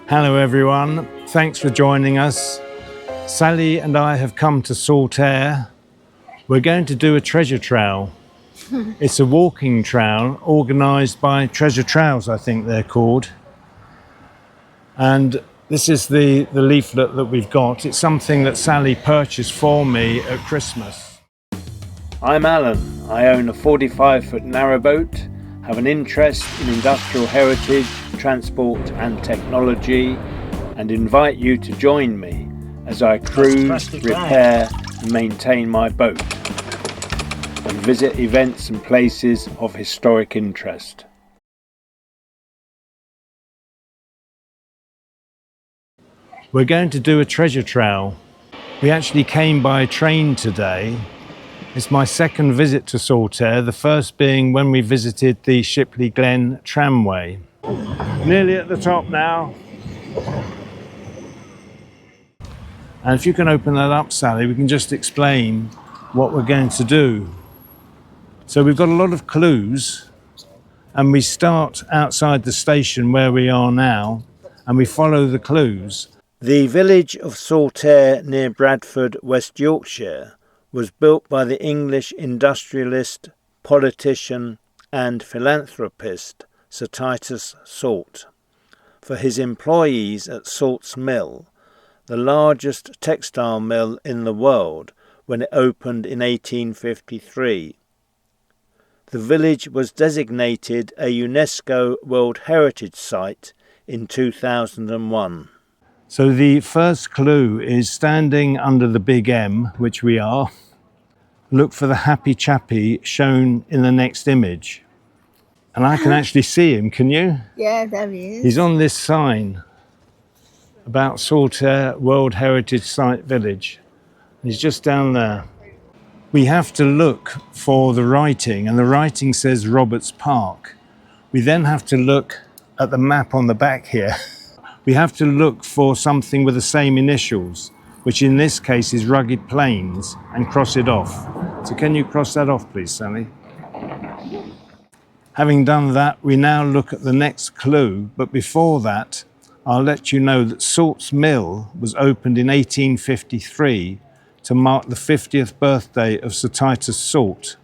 Hello everyone, thanks for joining us. Sally and I have come to Saltaire. We're going to do a treasure trail. It's a walking trail organised by Treasure Trails, I think they're called. And this is the leaflet that we've got. It's something that Sally purchased for me at Christmas. I'm Alan. I own a 45-foot narrowboat, have an interest in industrial heritage, transport and technology, and invite you to join me as I cruise, repair and maintain my boat and visit events and places of historic interest. We're going to do a treasure trail. We actually came by train today. It's my second visit to Saltaire, the first being when we visited the Shipley Glen tramway. Nearly at the top now. And if you can open that up, Sally, we can just explain what we're going to do. So we've got a lot of clues, and we start outside the station where we are now, and we follow the clues. The village of Saltaire near Bradford, West Yorkshire, was built by the English industrialist, politician and philanthropist Sir Titus Salt for his employees at Salt's Mill, the largest textile mill in the world, when it opened in 1853. The village was designated a UNESCO World Heritage Site in 2001. So the first clue is standing under the big M, which we are. Look for the happy chappy shown in the next image. And I can actually see him, can you? Yeah, there he is. He's on this sign about Saltaire World Heritage Site Village. He's just down there. We have to look for the writing, and the writing says Roberts Park. We then have to look at the map on the back here. We have to look for something with the same initials, which in this case is Rugged Plains, and cross it off. So can you cross that off, please, Sally? Having done that, we now look at the next clue, but before that, I'll let you know that Salt's Mill was opened in 1853 to mark the 50th birthday of Sir Titus Salt.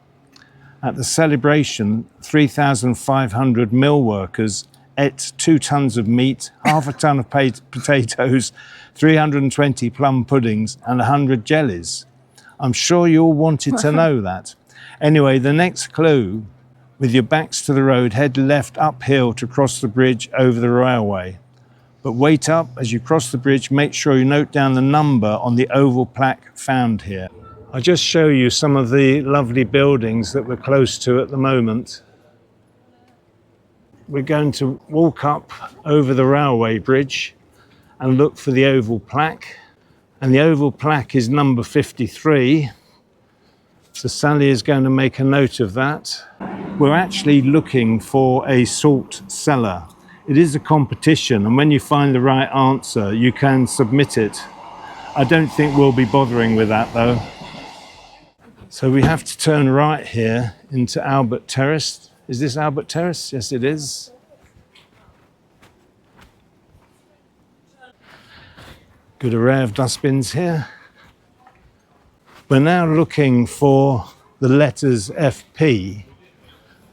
At the celebration, 3,500 mill workers ate 2 tons of meat, half a ton of potatoes, 320 plum puddings and 100 jellies. I'm sure you all wanted to know that. Anyway, the next clue, with your backs to the road, head left uphill to cross the bridge over the railway. But wait up as you cross the bridge, make sure you note down the number on the oval plaque found here. I'll just show you some of the lovely buildings that we're close to at the moment. We're going to walk up over the railway bridge and look for the oval plaque. And the oval plaque is number 53. So Sally is going to make a note of that. We're actually looking for a salt cellar. It is a competition, and when you find the right answer, you can submit it. I don't think we'll be bothering with that though. So we have to turn right here into Albert Terrace. Is this Albert Terrace? Yes, it is. Good array of dustbins here. We're now looking for the letters FP,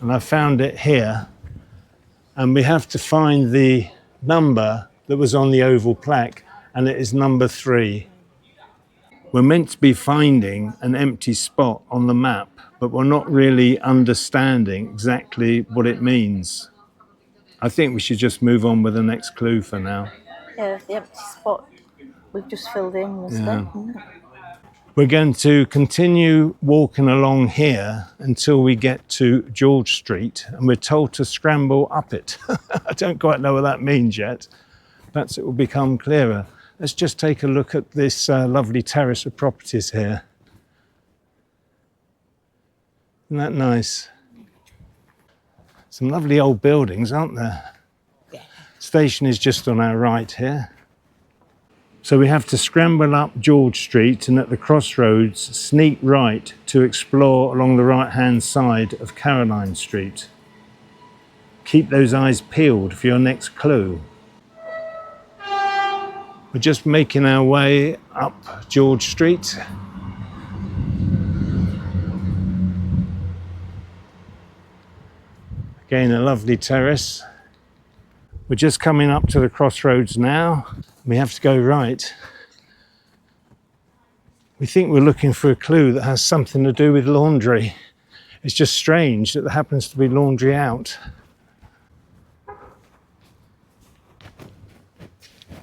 and I found it here. And we have to find the number that was on the oval plaque, and it is number 3. We're meant to be finding an empty spot on the map, but we're not really understanding exactly what it means. I think we should just move on with the next clue for now. Yeah, the empty spot we've just filled in was there. We're going to continue walking along here until we get to George Street, and we're told to scramble up it. I don't quite know what that means yet. Perhaps it will become clearer. Let's just take a look at this lovely terrace of properties here. Isn't that nice? Some lovely old buildings, aren't there? Yeah. Station is just on our right here. So we have to scramble up George Street and at the crossroads sneak right to explore along the right-hand side of Caroline Street. Keep those eyes peeled for your next clue. We're just making our way up George Street. Again, a lovely terrace. We're just coming up to the crossroads now. We have to go right. We think we're looking for a clue that has something to do with laundry. It's just strange that there happens to be laundry out.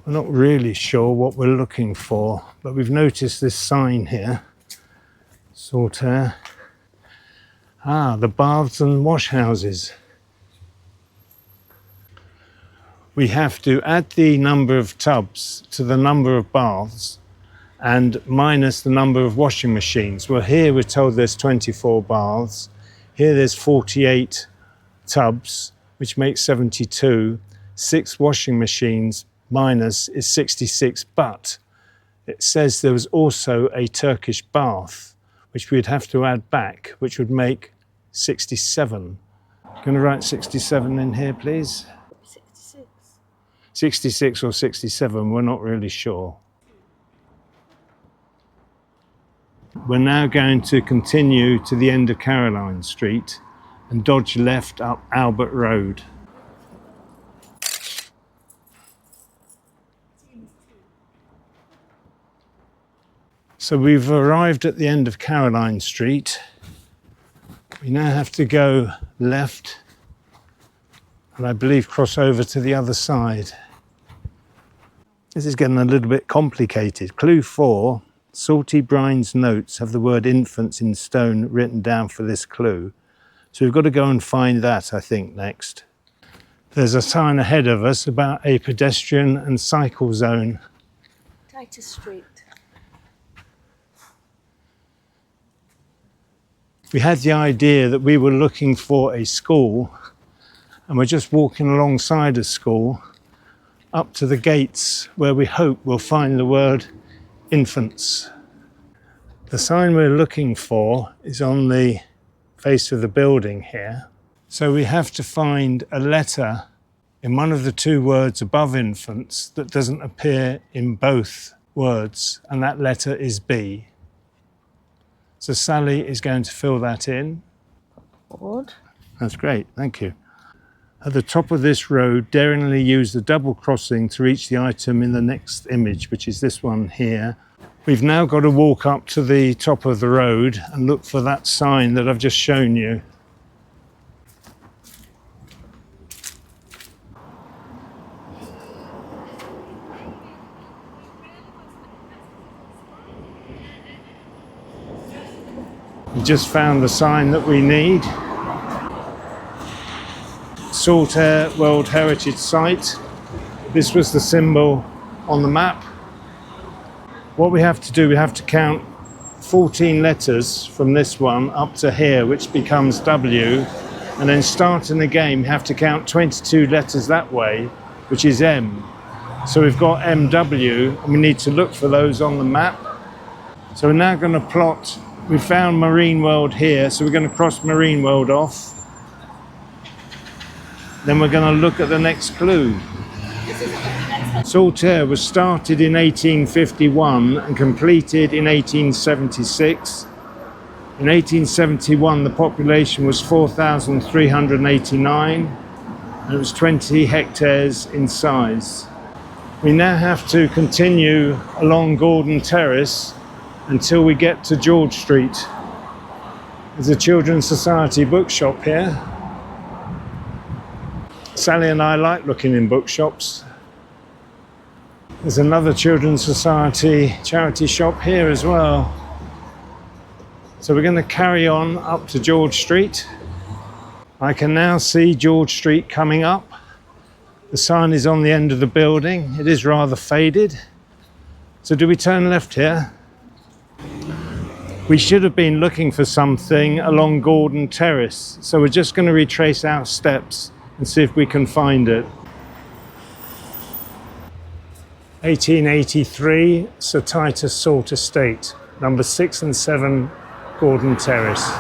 We're not really sure what we're looking for, but we've noticed this sign here. Saltaire. Ah, the baths and wash houses. We have to add the number of tubs to the number of baths and minus the number of washing machines. Well, here we're told there's 24 baths. Here there's 48 tubs, which makes 72. 6 washing machines minus is 66, but it says there was also a Turkish bath, which we'd have to add back, which would make 67. Going to write 67 in here, please? 66 or 67, we're not really sure. We're now going to continue to the end of Caroline Street and dodge left up Albert Road. So we've arrived at the end of Caroline Street. We now have to go left and I believe cross over to the other side. This is getting a little bit complicated. Clue 4, Salty Brine's notes have the word infants in stone written down for this clue. So we've got to go and find that, I think, next. There's a sign ahead of us about a pedestrian and cycle zone. Titus Street. We had the idea that we were looking for a school and we're just walking alongside a school up to the gates where we hope we'll find the word infants. The sign we're looking for is on the face of the building here. So we have to find a letter in one of the 2 words above infants that doesn't appear in both words, and that letter is B. So Sally is going to fill that in. Board. That's great, thank you. At the top of this road, daringly use the double crossing to reach the item in the next image, which is this one here. We've now got to walk up to the top of the road and look for that sign that I've just shown you. We just found the sign that we need. Saltaire World Heritage Site. This was the symbol on the map. What we have to do, we have to count 14 letters from this one up to here, which becomes W, and then starting the game, you have to count 22 letters that way, which is M. So we've got MW, and we need to look for those on the map. So we're now going to plot. We found Marine World here, so we're going to cross Marine World off. Then we're going to look at the next clue. Saltaire was started in 1851 and completed in 1876. In 1871, the population was 4,389, and it was 20 hectares in size. We now have to continue along Gordon Terrace until we get to George Street. There's a Children's Society bookshop here. Sally and I like looking in bookshops. There's another Children's Society charity shop here as well. So we're going to carry on up to George Street. I can now see George Street coming up. The sign is on the end of the building. It is rather faded. So do we turn left here? We should have been looking for something along Gordon Terrace. So we're just going to retrace our steps and see if we can find it. 1883, Sir Titus Salt Estate, number 6 and 7, Gordon Terrace.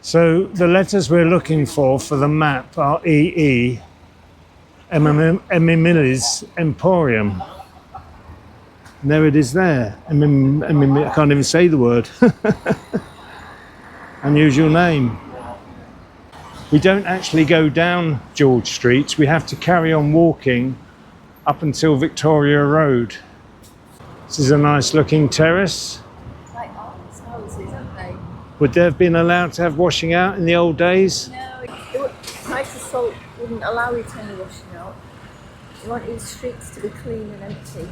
So the letters we're looking for the map are EE, Emily's Emporium. And there it is there. I can't even say the word. Unusual name. We don't actually go down George Street. We have to carry on walking up until Victoria Road. This is a nice looking terrace. Like almshouses, aren't they? Would they have been allowed to have washing out in the old days? No, Titus Salt wouldn't allow you to any washing out. He wanted the streets to be clean and empty.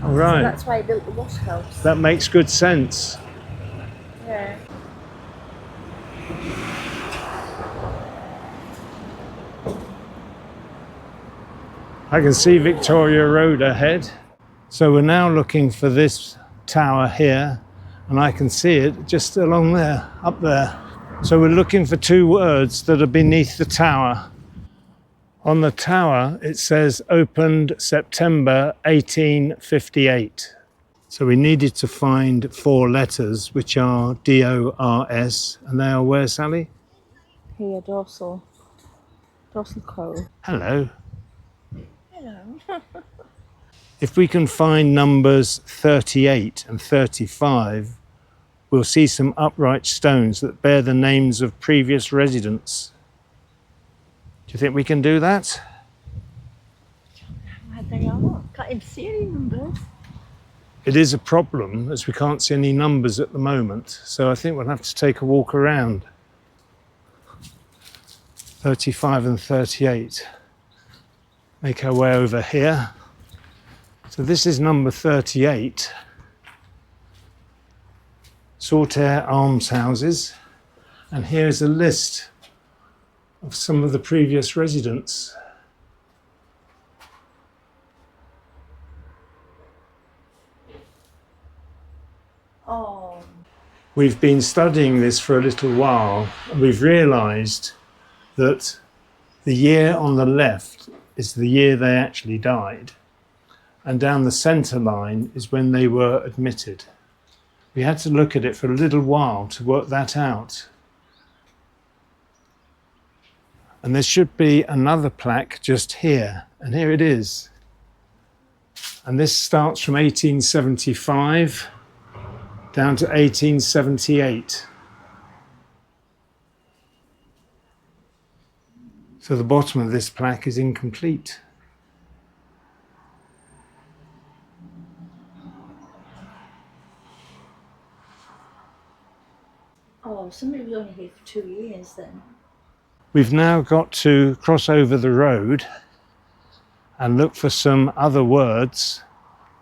All right. So that's why he built the wash house. That makes good sense. Yeah. I can see Victoria Road ahead. So we're now looking for this tower here, and I can see it just along there, up there. So we're looking for two words that are beneath the tower. On the tower, it says opened September 1858. So we needed to find four letters, which are DORS, and they are where, Sally? Here, dorsal code. Hello. Hello. If we can find numbers 38 and 35, we'll see some upright stones that bear the names of previous residents. Do you think we can do that? Where they are? Can't even see any numbers. It is a problem as we can't see any numbers at the moment, so I think we'll have to take a walk around. 35 and 38. Make our way over here. So this is number 38. Saltaire almshouses. And here's a list of some of the previous residents. Oh. We've been studying this for a little while, and we've realised that the year on the left is the year they actually died, and down the centre line is when they were admitted. We had to look at it for a little while to work that out. And there should be another plaque just here, and here it is. And this starts from 1875 down to 1878. So the bottom of this plaque is incomplete. Oh, somebody was only here for 2 years then. We've now got to cross over the road and look for some other words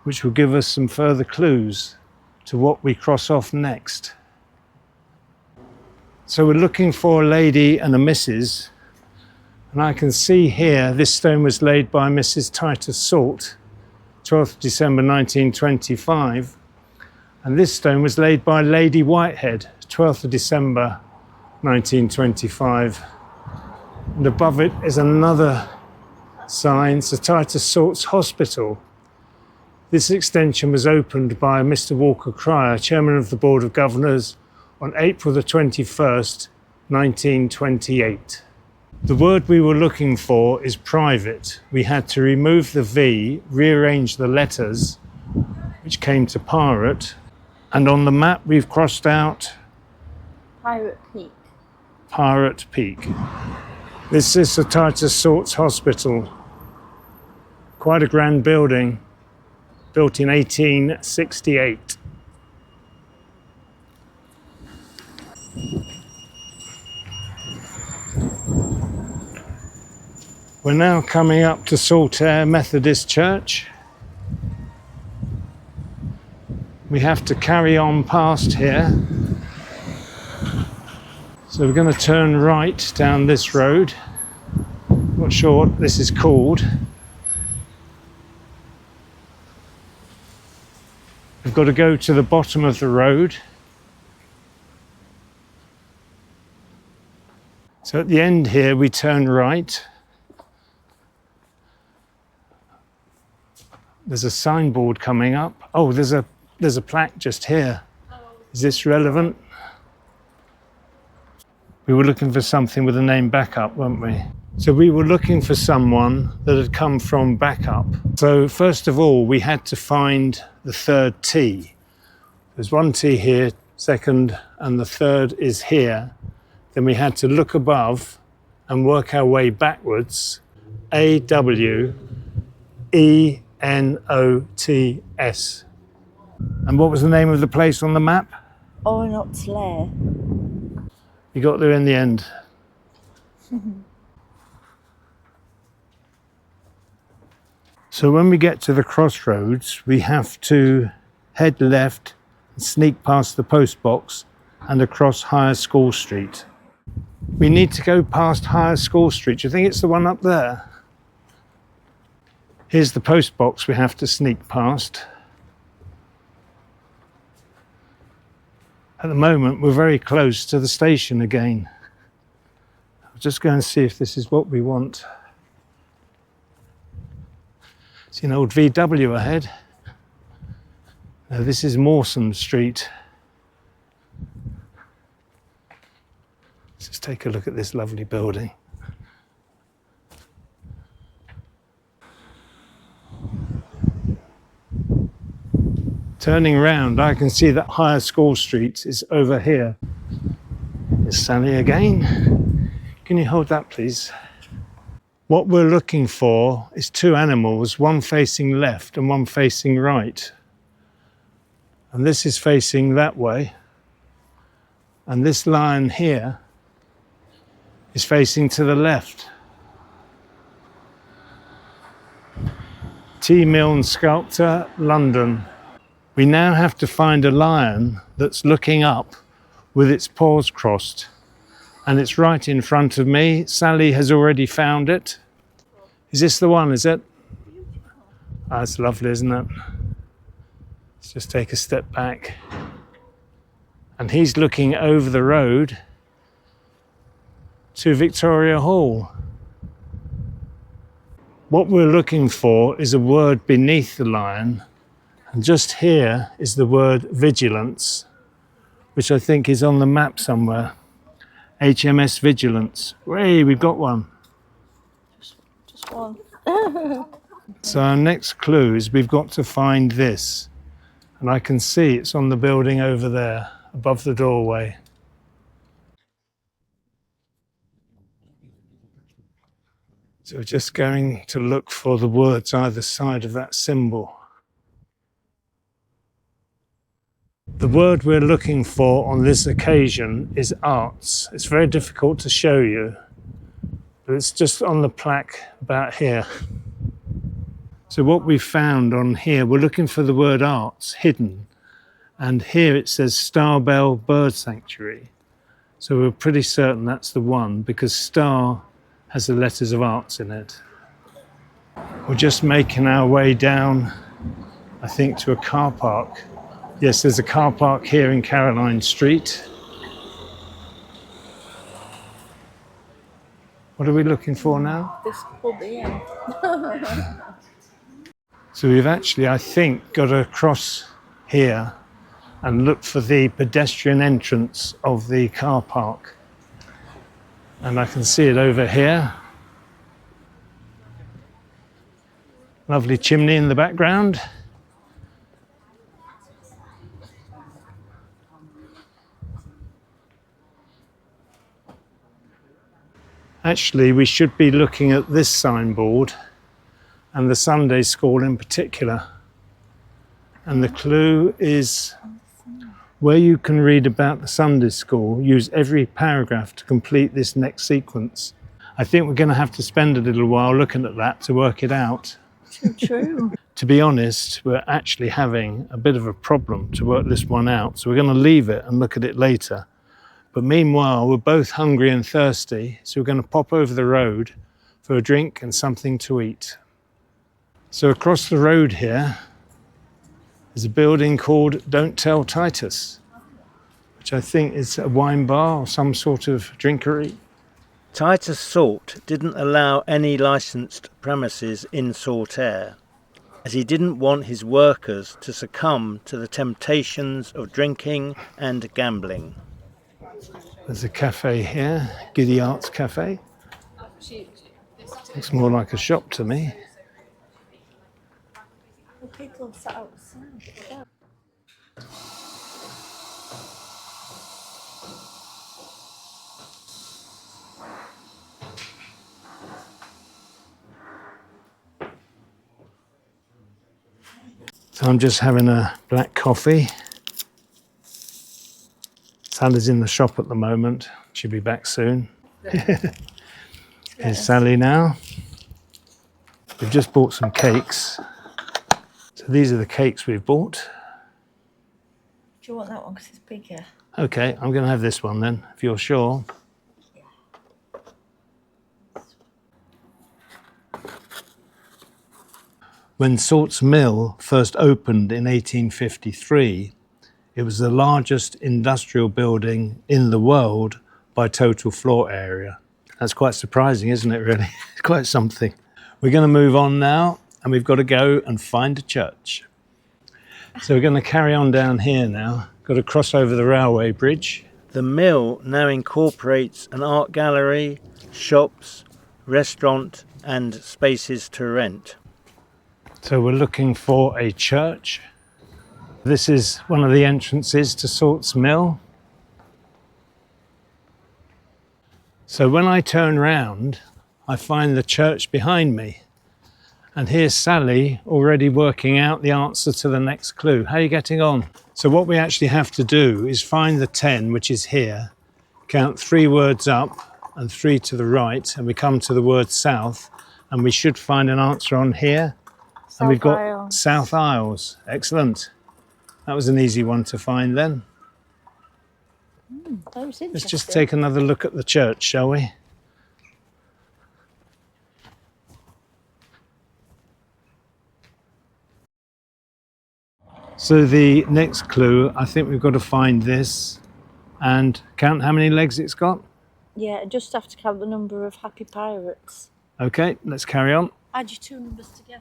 which will give us some further clues to what we cross off next. So we're looking for a lady and a Mrs. And I can see here this stone was laid by Mrs. Titus Salt, 12th December 1925. And this stone was laid by Lady Whitehead, 12th of December 1925. And above it is another sign, Sir Titus Salt's Hospital. This extension was opened by Mr. Walker Cryer, Chairman of the Board of Governors, on April the 21st, 1928. The word we were looking for is private. We had to remove the V, rearrange the letters, which came to pirate, and on the map we've crossed out Pirate Peak. Pirate Peak. This is Sir Titus Salt's Hospital. Quite a grand building, built in 1868. We're now coming up to Saltaire Methodist Church. We have to carry on past here. So we're going to turn right down this road. Not sure what this is called. We've got to go to the bottom of the road. So at the end here we turn right. There's a signboard coming up. Oh, there's a plaque just here. Is this relevant? We were looking for something with a name back up, weren't we? So we were looking for someone that had come from back up. So first of all, we had to find the third T. There's one T here, second, and the third is here. Then we had to look above and work our way backwards. Avenots. And what was the name of the place on the map? Saltaire. You got there in the end. So when we get to the crossroads, we have to head left and sneak past the post box and across Higher School Street. We need to go past Higher School Street. Do you think it's the one up there? Here's the post box we have to sneak past. At the moment, we're very close to the station again. I'll just go and see if this is what we want. See an old VW ahead. Now this is Mawson Street. Let's just take a look at this lovely building. Turning around, I can see that Higher School Street is over here. Here's Sally again. Can you hold that, please? What we're looking for is two animals, one facing left and one facing right. And this is facing that way. And this lion here is facing to the left. T. Milne Sculptor, London. We now have to find a lion that's looking up with its paws crossed. And it's right in front of me. Sally has already found it. Is this the one, is it? That's lovely, isn't it? Let's just take a step back. And he's looking over the road to Victoria Hall. What we're looking for is a word beneath the lion. And just here is the word Vigilance, which I think is on the map somewhere. HMS Vigilance. Hey, we've got one. Just one. So our next clue is we've got to find this. And I can see it's on the building over there, above the doorway. So we're just going to look for the words either side of that symbol. The word we're looking for on this occasion is arts. It's very difficult to show you, but it's just on the plaque about here. So what we found on here, we're looking for the word arts hidden. And here it says Starbell Bird Sanctuary. So we're pretty certain that's the one because star has the letters of arts in it. We're just making our way down, I think, to a car park. Yes, there's a car park here in Caroline Street. What are we looking for now? This pub here. So we've actually, I think, got to cross here and look for the pedestrian entrance of the car park. And I can see it over here. Lovely chimney in the background. Actually, we should be looking at this signboard and the Sunday school in particular. And the clue is where you can read about the Sunday school, use every paragraph to complete this next sequence. I think we're going to have to spend a little while looking at that to work it out. True. To be honest, we're actually having a bit of a problem to work this one out. So we're going to leave it and look at it later. But meanwhile, we're both hungry and thirsty, so we're going to pop over the road for a drink and something to eat. So across the road here is a building called Don't Tell Titus, which I think is a wine bar or some sort of drinkery. Titus Salt didn't allow any licensed premises in Saltaire, as he didn't want his workers to succumb to the temptations of drinking and gambling. There's a cafe here, Giddy Arts Cafe. Looks more like a shop to me. The people sat outside. So I'm just having a black coffee. Sally's in the shop at the moment. She'll be back soon. Here's Sally now. We've just bought some cakes. So these are the cakes we've bought. Do you want that one because it's bigger? Okay, I'm going to have this one then, if you're sure. When Salt's Mill first opened in 1853, it was the largest industrial building in the world by total floor area. That's quite surprising, isn't it, really? It's quite something. We're going to move on now, and we've got to go and find a church. So we're going to carry on down here now. Got to cross over the railway bridge. The mill now incorporates an art gallery, shops, restaurant and spaces to rent. So we're looking for a church. This is one of the entrances to Salt's Mill. So when I turn round, I find the church behind me. And here's Sally already working out the answer to the next clue. How are you getting on? So what we actually have to do is find the 10, which is here, count 3 words up and 3 to the right, and we come to the word south, and we should find an answer on here. And we've got Isles. South Isles. Excellent. That was an easy one to find then. That was interesting. Let's just take another look at the church, shall we? So the next clue, I think we've got to find this and count how many legs it's got. Yeah, I just have to count the number of happy pirates. Okay, let's carry on. Add your 2 numbers together.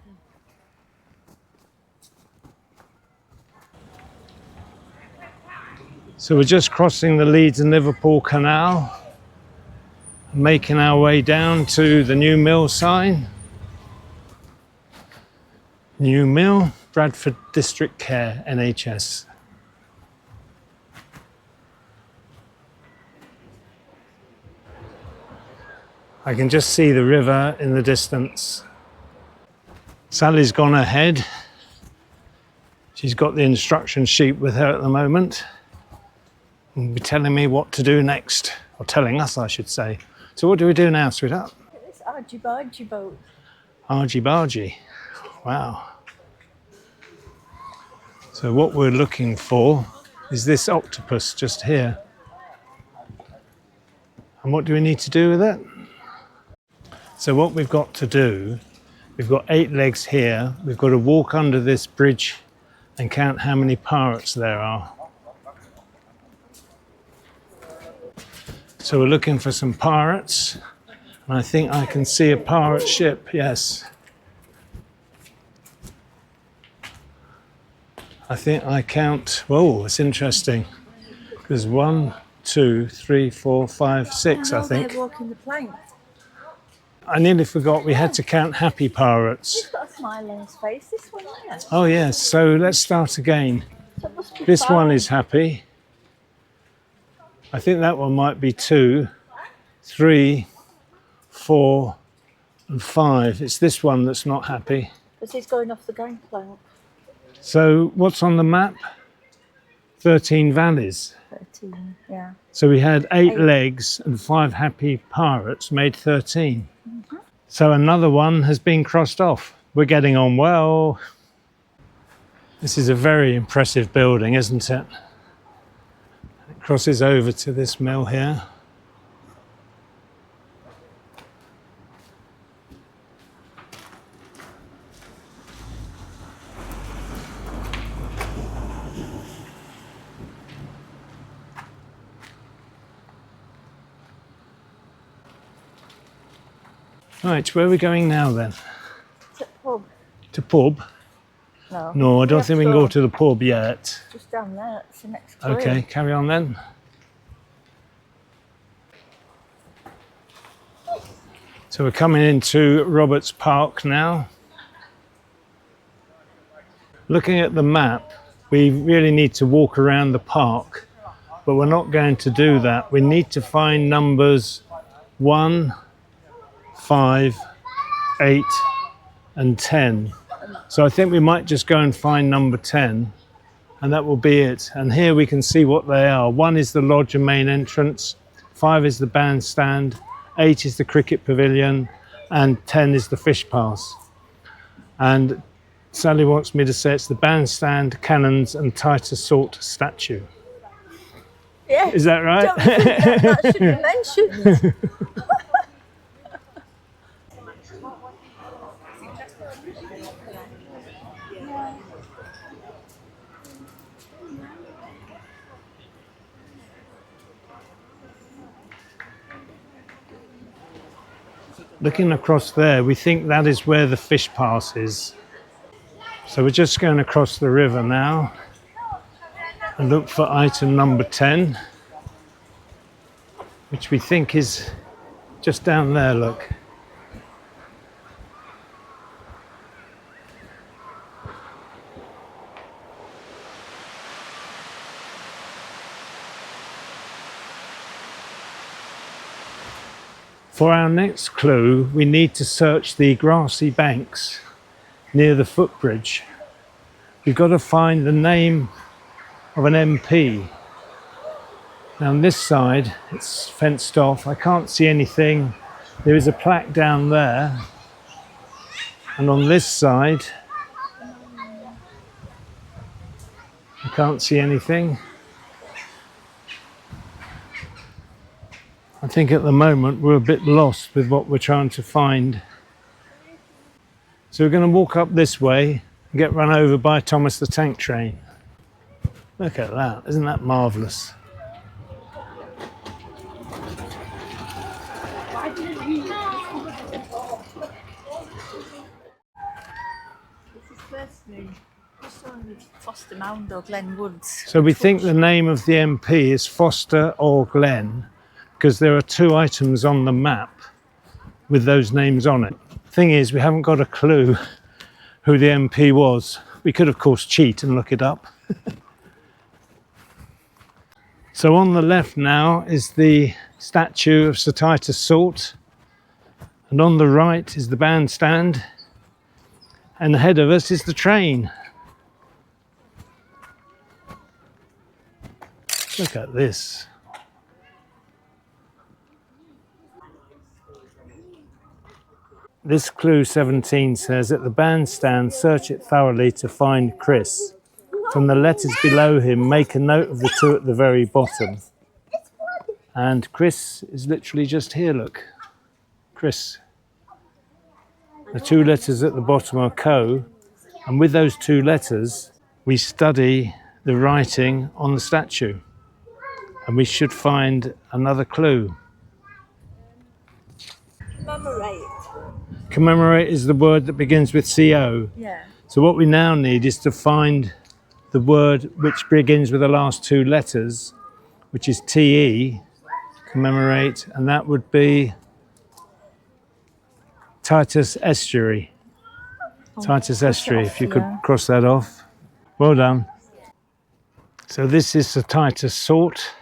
So we're just crossing the Leeds and Liverpool Canal, making our way down to the new mill sign. New mill, Bradford District Care, NHS. I can just see the river in the distance. Sally's gone ahead. She's got the instruction sheet with her at the moment. And be telling me what to do next, or telling us, I should say. So what do we do now, sweetheart? It's argy-bargy boat. Argy-bargy. Wow. So what we're looking for is this octopus just here. And what do we need to do with it? So what we've got to do, we've got 8 legs here. We've got to walk under this bridge and count how many pirates there are. So we're looking for some pirates, and I think I can see a pirate ship, yes. I think I count, whoa, it's interesting. There's 1, 2, 3, 4, 5, 6, I think. They're walking the plank. I nearly forgot we had to count happy pirates. He's got a smile on his face, this one there. Oh yes, so let's start again. So it must be This 5. one is happy. I think that one might be 2, 3, 4, and 5. It's this one that's not happy. Because he's going off the gangplank. So what's on the map? 13 valleys. 13, yeah. So we had 8 8. legs and 5 happy pirates made 13. So another one has been crossed off. We're getting on well. This is a very impressive building, isn't it? It crosses over to this mill here. Right, where are we going now then? It's a pub. To pub? No. No, I don't have think we can go to the pub yet. Just down there, it's the next clue. Okay, carry on then. So we're coming into Roberts Park now. Looking at the map, we really need to walk around the park, but we're not going to do that. We need to find numbers 1, 5, 8 and 10. So I think we might just go and find number 10 and that will be it. And here we can see what they are. 1 is the lodge and main entrance, 5 is the bandstand, 8 is the cricket pavilion, and 10 is the fish pass. And Sally wants me to say it's the bandstand, cannons and Titus Salt statue. Yeah. Is that right? Don't you think that should be mentioned? Looking across there, we think that is where the fish pass is. So we're just going across the river now and look for item number 10, which we think is just down there, look. For our next clue, we need to search the grassy banks near the footbridge. We've got to find the name of an MP. Now on this side, it's fenced off. I can't see anything. There is a plaque down there. And on this side, I can't see anything. I think at the moment we're a bit lost with what we're trying to find. So we're going to walk up this way and get run over by Thomas the Tank Train. Look at that, isn't that marvellous? Foster Mound or Glen Woods. So we think the name of the MP is Foster or Glen, because there are 2 items on the map with those names on it. Thing is, we haven't got a clue who the MP was. We could, of course, cheat and look it up. So on the left now is the statue of Sir Titus Salt, and on the right is the bandstand, and ahead of us is the train. Look at this. This clue 17 says, at the bandstand, search it thoroughly to find Chris. From the letters below him, make a note of the 2 at the very bottom. And Chris is literally just here, look. Chris. The 2 letters at the bottom are Co. And with those 2 letters, we study the writing on the statue. And we should find another clue. Commemorate. Commemorate is the word that begins with CO. Yeah. So what we now need is to find the word which begins with the last 2 letters, which is TE, commemorate, and that would be Titus Estuary. Titus Estuary, if you could cross that off. Well done. So this is Sir Titus Salt.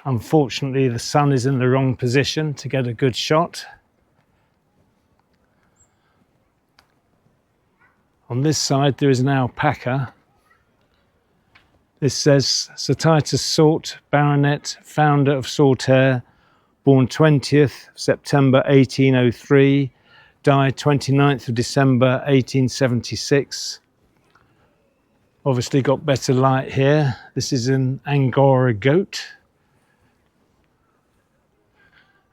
Unfortunately, the sun is in the wrong position to get a good shot. On this side, there is an alpaca. This says, Sir Titus Salt, Baronet, founder of Saltaire, born 20th September 1803, died 29th of December 1876. Obviously got better light here. This is an Angora goat.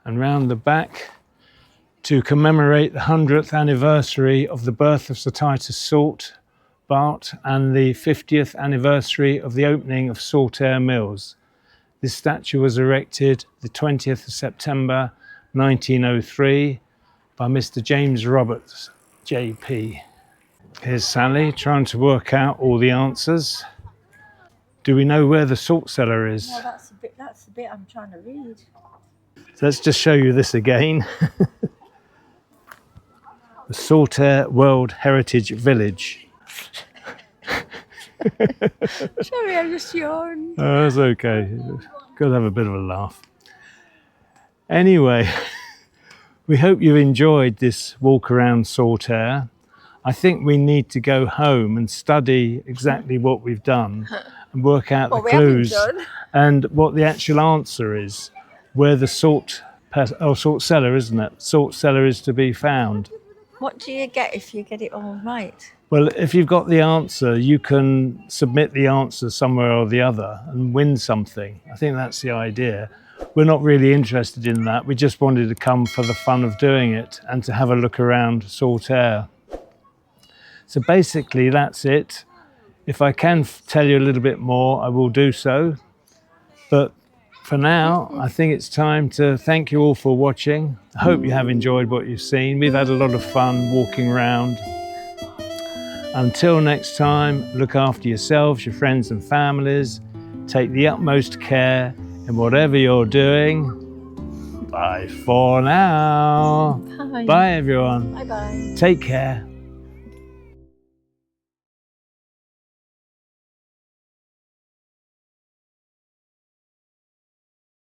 And round the back, to commemorate the 100th anniversary of the birth of Sir Titus Salt, Bart, and the 50th anniversary of the opening of Saltaire Mills. This statue was erected the 20th of September 1903 by Mr. James Roberts, JP. Here's Sally trying to work out all the answers. Do we know where the salt cellar is? Well, that's the bit I'm trying to read. So let's just show you this again. the Saltaire World Heritage Village. Sorry, I just yawned. Oh, that's okay. Got to have a bit of a laugh. Anyway, we hope you enjoyed this walk around Saltaire. I think we need to go home and study exactly what we've done and work out the clues and what the actual answer is, where the salt cellar, isn't it? Salt cellar is to be found. What do you get if you get it all right? Well, if you've got the answer, you can submit the answer somewhere or the other and win something. I think that's the idea. We're not really interested in that. We just wanted to come for the fun of doing it and to have a look around Saltaire. So basically that's it. If I can tell you a little bit more, I will do so. But for now, I think it's time to thank you all for watching. I hope you have enjoyed what you've seen. We've had a lot of fun walking around. Until next time, look after yourselves, your friends and families. Take the utmost care in whatever you're doing. Bye for now. Bye. Bye everyone. Bye-bye. Take care.